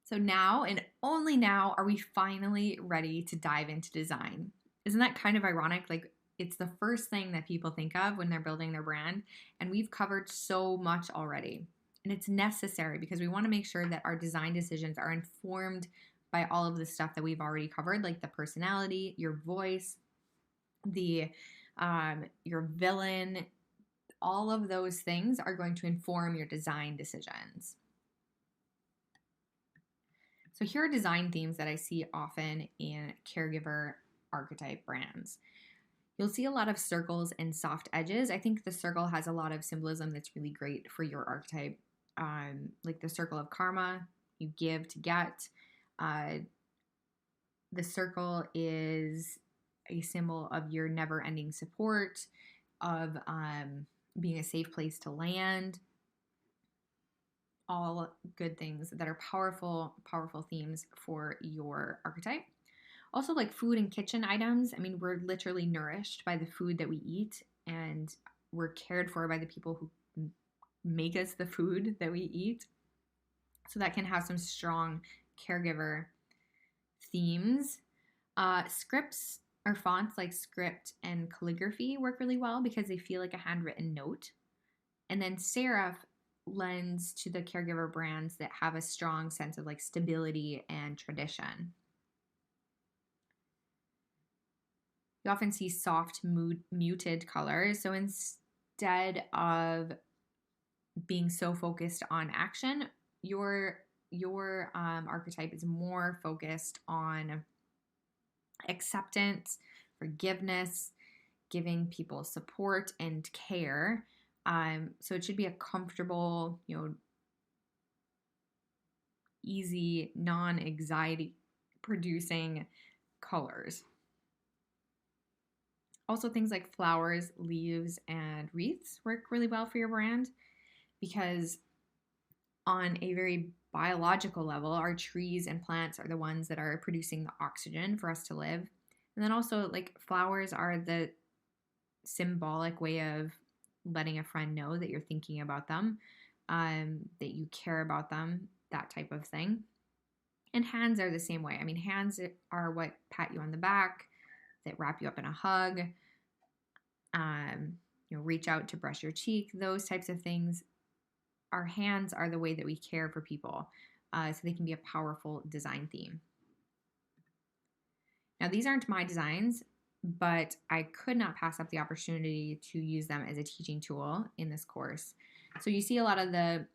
So now and only now are we finally ready to dive into design. Isn't that kind of ironic? Like, it's the first thing that people think of when they're building their brand, and we've covered so much already. And it's necessary because we want to make sure that our design decisions are informed by all of the stuff that we've already covered, like the personality, your voice, the your villain. All of those things are going to inform your design decisions. So here are design themes that I see often in caregiver archetype brands. You'll see a lot of circles and soft edges. I think the circle has a lot of symbolism that's really great for your archetype. Like the circle of karma, you give to get. Uh, the circle is a symbol of your never ending support, of being a safe place to land. All good things that are powerful themes for your archetype. Also, like food and kitchen items. I mean, we're literally nourished by the food that we eat, and we're cared for by the people who make us the food that we eat. So that can have some strong caregiver themes. Scripts or fonts like script and calligraphy work really well because they feel like a handwritten note. And then serif lends to the caregiver brands that have a strong sense of like stability and tradition. You often see soft, muted colors. So instead of being so focused on action, your archetype is more focused on acceptance, forgiveness, giving people support and care. So it should be a comfortable, easy, non-anxiety producing colors. Also, things like flowers, leaves, and wreaths work really well for your brand because, on a very biological level, our trees and plants are the ones that are producing the oxygen for us to live. And then also, like, flowers are the symbolic way of letting a friend know that you're thinking about them, that you care about them, that type of thing. And hands are the same way. I mean, hands are what pat you on the back, that wrap you up in a hug, reach out to brush your cheek, those types of things. Our hands are the way that we care for people, so they can be a powerful design theme. Now, these aren't my designs, but I could not pass up the opportunity to use them as a teaching tool in this course. So you see a lot of the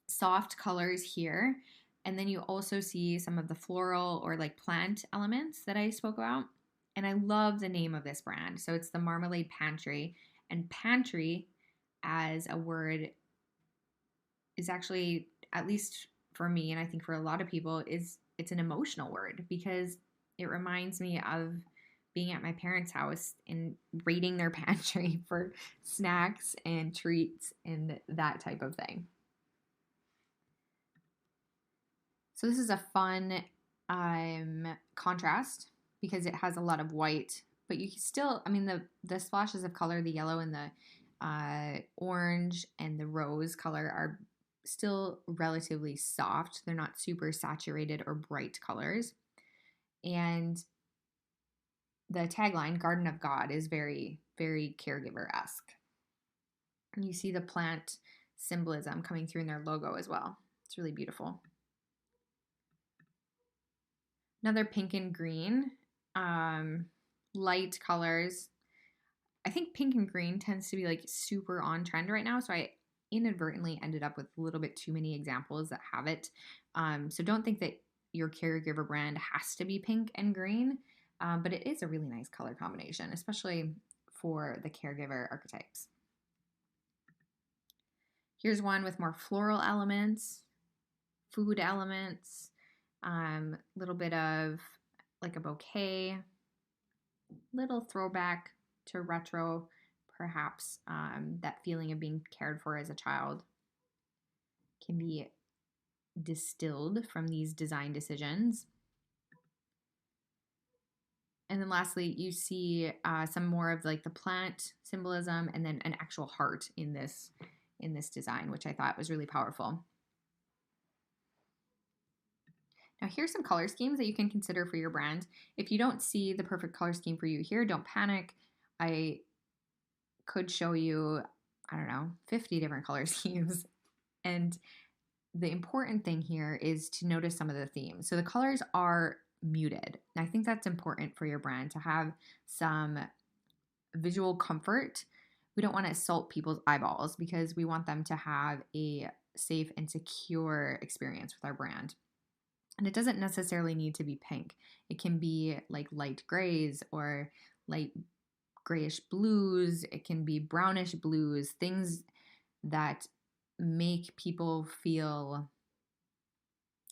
soft colors here, and then you also see some of the floral or like plant elements that I spoke about. And I love the name of this brand. So it's the Marmalade Pantry. And pantry as a word is actually, at least for me, and I think for a lot of people, it's an emotional word because it reminds me of being at my parents' house and raiding their pantry for snacks and treats and that type of thing. So this is a fun contrast because it has a lot of white, but you still, I mean, the splashes of color, the yellow and the orange and the rose color are still relatively soft. They're not super saturated or bright colors. And the tagline, Garden of God, is very, very caregiver-esque. And you see the plant symbolism coming through in their logo as well. It's really beautiful. Another pink and green, light colors. I think pink and green tends to be like super on trend right now. So I inadvertently ended up with a little bit too many examples that have it. So don't think that your caregiver brand has to be pink and green, but it is a really nice color combination, especially for the caregiver archetypes. Here's one with more floral elements, food elements, little bit of like a bouquet, little throwback to retro, perhaps. That feeling of being cared for as a child can be distilled from these design decisions. And then lastly, you see some more of like the plant symbolism and then an actual heart in this design, which I thought was really powerful. Now here's some color schemes that you can consider for your brand. If you don't see the perfect color scheme for you here, don't panic. I could show you, I don't know, 50 different color schemes. And the important thing here is to notice some of the themes. So the colors are muted. I think that's important for your brand to have some visual comfort. We don't want to assault people's eyeballs because we want them to have a safe and secure experience with our brand. And it doesn't necessarily need to be pink. It can be like light grays or light grayish blues. It can be brownish blues, things that make people feel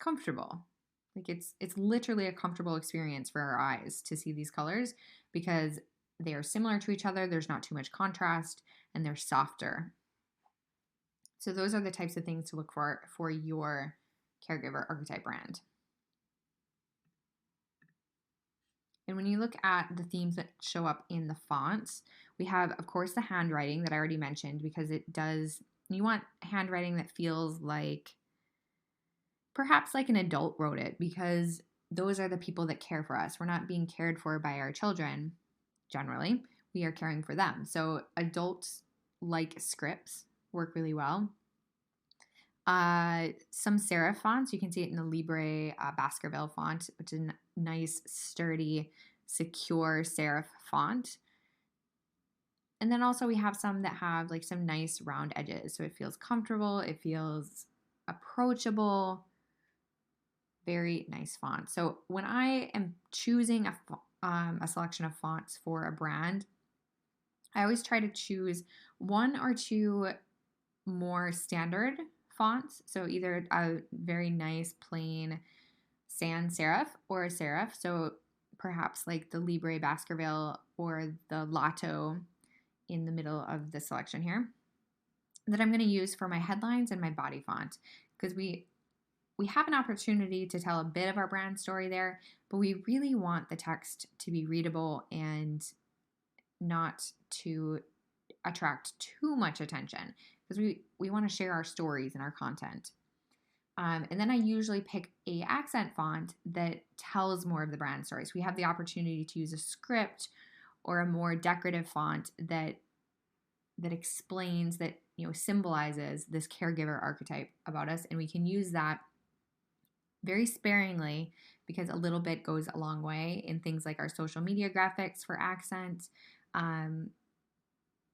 comfortable. Like it's literally a comfortable experience for our eyes to see these colors because they are similar to each other. There's not too much contrast and they're softer. So those are the types of things to look for your caregiver archetype brand. And when you look at the themes that show up in the fonts, we have, of course, the handwriting that I already mentioned because you want handwriting that feels like perhaps like an adult wrote it because those are the people that care for us. We're not being cared for by our children, generally. We are caring for them. So adults like scripts work really well. Some serif fonts, you can see it in the Libre Baskerville font, which is a nice, sturdy, secure serif font. And then also we have some that have like some nice round edges. So it feels comfortable, it feels approachable, very nice font. So when I am choosing a selection of fonts for a brand, I always try to choose one or two more standard fonts. So either a very nice plain sans serif or a serif. So perhaps like the Libre Baskerville or the Lotto in the middle of the selection here that I'm going to use for my headlines and my body font because we have an opportunity to tell a bit of our brand story there, but we really want the text to be readable and not to attract too much attention because we want to share our stories and our content. And then I usually pick a accent font that tells more of the brand story. So we have the opportunity to use a script or a more decorative font that explains, that symbolizes this caregiver archetype about us, and we can use that very sparingly because a little bit goes a long way in things like our social media graphics for accent.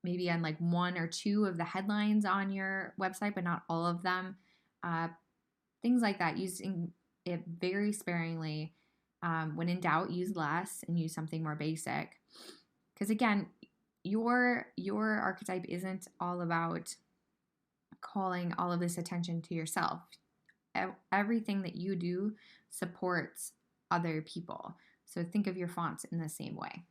Maybe on like one or two of the headlines on your website, but not all of them. Things like that, using it very sparingly. When in doubt, use less and use something more basic. Because again, your archetype isn't all about calling all of this attention to yourself. Everything that you do supports other people. So think of your fonts in the same way.